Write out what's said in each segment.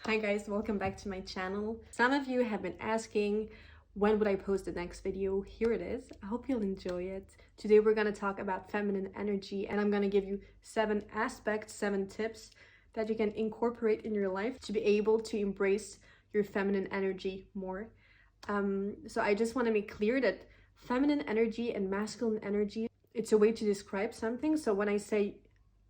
Hi guys, welcome back to my channel. Some of you have been asking when would I post the next video. Here it is. I hope you'll enjoy it. Today we're going to talk about feminine energy, and I'm going to give you 7 aspects, 7 tips that you can incorporate in your life to be able to embrace your feminine energy more. So I just want to make clear that feminine energy and masculine energy, it's a way to describe something. So when I say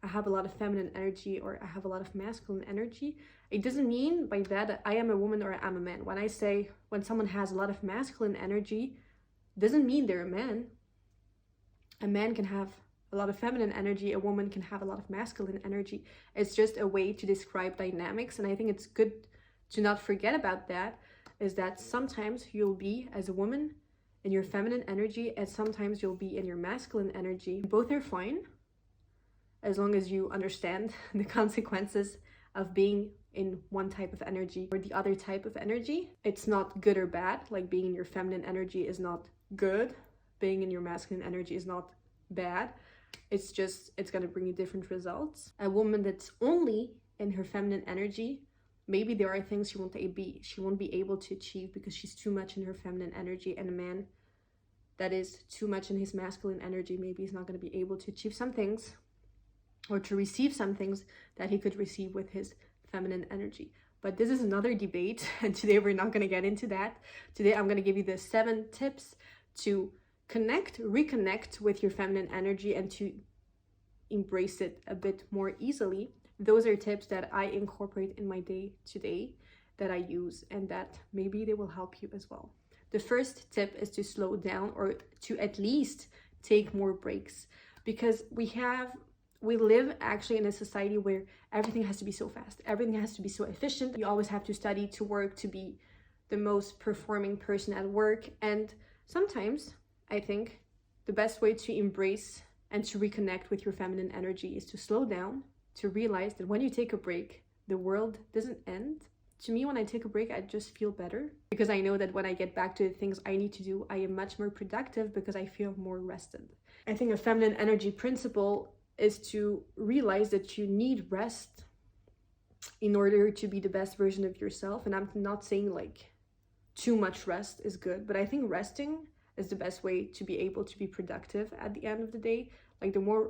I have a lot of feminine energy or I have a lot of masculine energy, it doesn't mean by that I am a woman or I'm a man. When I say when someone has a lot of masculine energy, doesn't mean they're a man. A man can have a lot of feminine energy, a woman can have a lot of masculine energy. It's just a way to describe dynamics, and I think it's good to not forget about that, is that sometimes you'll be, as a woman, in your feminine energy, and sometimes you'll be in your masculine energy. Both are fine, as long as you understand the consequences of being in one type of energy or the other type of energy. It's not good or bad. Like, being in your feminine energy is not good. Being in your masculine energy is not bad. It's just, it's going to bring you different results. A woman that's only in her feminine energy, maybe there are things she won't be able to achieve because she's too much in her feminine energy. And a man that is too much in his masculine energy, maybe he's not going to be able to achieve some things or to receive some things that he could receive with his feminine energy. But this is another debate, and today we're not going to get into that. Today I'm going to give you the 7 tips to reconnect with your feminine energy and to embrace it a bit more easily. Those are tips that I incorporate in my day-to-day, that I use, and that maybe they will help you as well. The first tip is to slow down, or to at least take more breaks, because we live actually in a society where everything has to be so fast. Everything has to be so efficient. You always have to study to work to be the most performing person at work. And sometimes I think the best way to embrace and to reconnect with your feminine energy is to slow down, to realize that when you take a break, the world doesn't end. To me, when I take a break, I just feel better, because I know that when I get back to the things I need to do, I am much more productive because I feel more rested. I think a feminine energy principle is to realize that you need rest in order to be the best version of yourself. And I'm not saying like too much rest is good, but I think resting is the best way to be able to be productive at the end of the day. Like, the more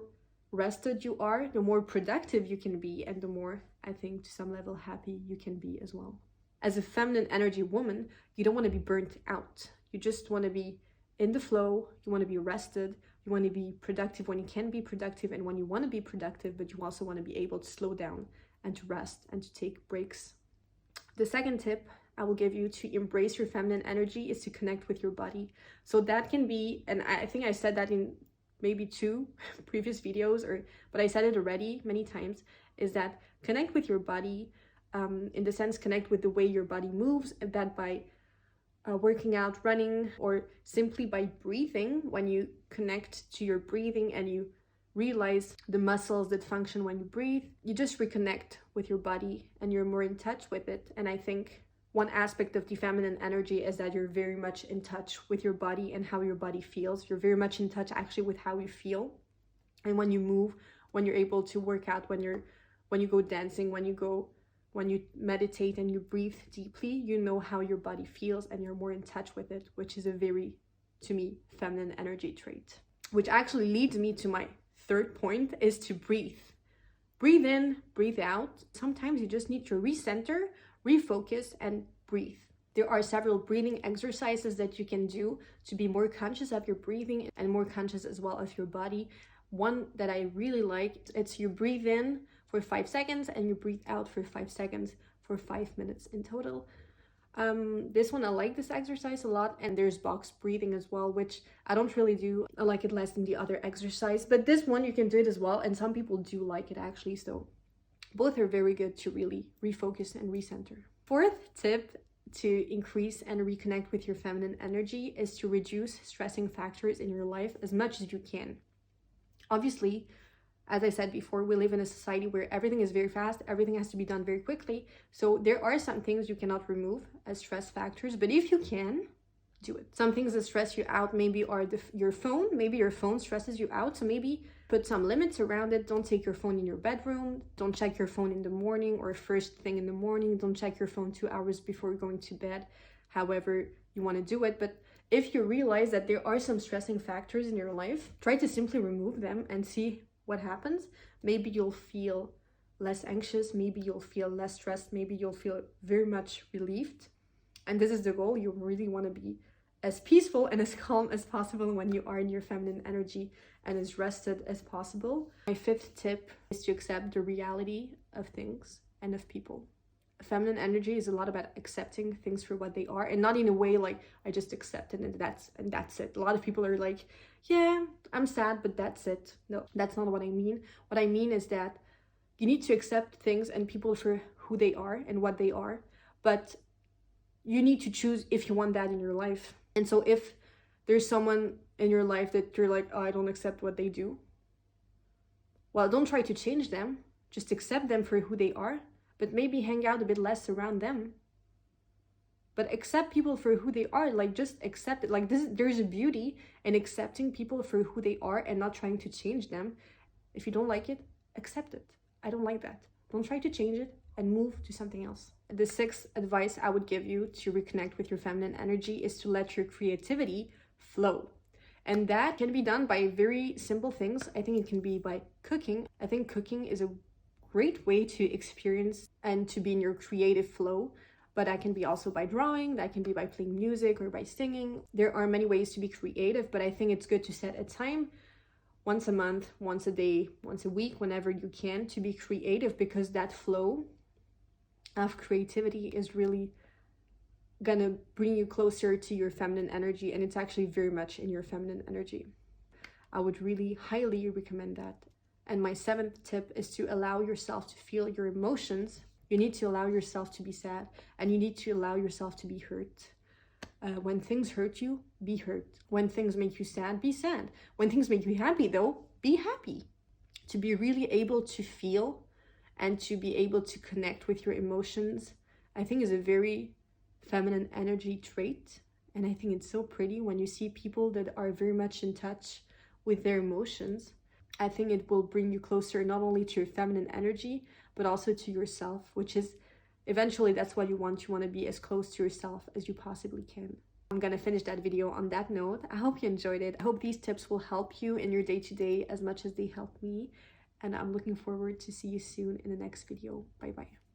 rested you are, the more productive you can be, and the more, I think, to some level, happy you can be as well. As a feminine energy woman, you don't want to be burnt out. You just want to be in the flow. You want to be rested. You want to be productive when you can be productive and when you want to be productive, but you also want to be able to slow down and to rest and to take breaks. The second tip I will give you to embrace your feminine energy is to connect with your body. So that can be, and I think I said that in maybe 2 previous videos, but I said it already many times, is that connect with your body, in the sense connect with the way your body moves, and that by working out, running, or simply by breathing. When you connect to your breathing and you realize the muscles that function when you breathe, you just reconnect with your body and you're more in touch with it. And I think one aspect of the feminine energy is that you're very much in touch with your body and how your body feels. You're very much in touch actually with how you feel. And when you move, when you're able to work out, when you go dancing, when you meditate and you breathe deeply, you know how your body feels and you're more in touch with it, which is a very, to me, feminine energy trait. Which actually leads me to my third point, is to breathe. Breathe in, breathe out. Sometimes you just need to recenter, refocus, and breathe. There are several breathing exercises that you can do to be more conscious of your breathing and more conscious as well of your body. One that I really like, it's you breathe in for 5 seconds and you breathe out for 5 seconds for 5 minutes in total. This one, I like this exercise a lot. And there's box breathing as well, which I don't really do. I like it less than the other exercise, but this one you can do it as well, and some people do like it actually. So both are very good to really refocus and recenter. Fourth tip to increase and reconnect with your feminine energy is to reduce stressing factors in your life as much as you can. Obviously, as I said before, we live in a society where everything is very fast, everything has to be done very quickly. So there are some things you cannot remove as stress factors, but if you can, do it. Some things that stress you out maybe are your phone. Maybe your phone stresses you out, so maybe put some limits around it. Don't take your phone in your bedroom. Don't check your phone in the morning or first thing in the morning. Don't check your phone 2 hours before going to bed, however you want to do it. But if you realize that there are some stressing factors in your life, try to simply remove them and see what happens. Maybe you'll feel less anxious, maybe you'll feel less stressed, maybe you'll feel very much relieved. And this is the goal. You really want to be as peaceful and as calm as possible when you are in your feminine energy, and as rested as possible. My 5th tip is to accept the reality of things and of people. Feminine energy is a lot about accepting things for what they are, and not in a way like I just accept it and that's it. A lot of people are like, yeah, I'm sad, but that's it. No, that's not what I mean. What I mean is that you need to accept things and people for who they are and what they are, but you need to choose if you want that in your life. And so if there's someone in your life that you're like, oh, I don't accept what they do, well, don't try to change them. Just accept them for who they are, but maybe hang out a bit less around them. But accept people for who they are. Like, just accept it. Like, there's a beauty in accepting people for who they are and not trying to change them. If you don't like it, accept it. I don't like that. Don't try to change it and move to something else. The 6th advice I would give you to reconnect with your feminine energy is to let your creativity flow. And that can be done by very simple things. I think it can be by cooking. I think cooking is a great way to experience and to be in your creative flow. But that can be also by drawing, that can be by playing music or by singing. There are many ways to be creative, but I think it's good to set a time, once a month, once a day, once a week, whenever you can, to be creative, because that flow of creativity is really gonna bring you closer to your feminine energy, and it's actually very much in your feminine energy. I would really highly recommend that. And my 7th tip is to allow yourself to feel your emotions. You need to allow yourself to be sad, and you need to allow yourself to be hurt. When things hurt you, be hurt. When things make you sad, be sad. When things make you happy, though, be happy. To be really able to feel and to be able to connect with your emotions, I think is a very feminine energy trait. And I think it's so pretty when you see people that are very much in touch with their emotions. I think it will bring you closer not only to your feminine energy, but also to yourself, which is eventually that's what you want. You want to be as close to yourself as you possibly can. I'm gonna finish that video on that note. I hope you enjoyed it. I hope these tips will help you in your day-to-day as much as they help me. And I'm looking forward to see you soon in the next video. Bye bye.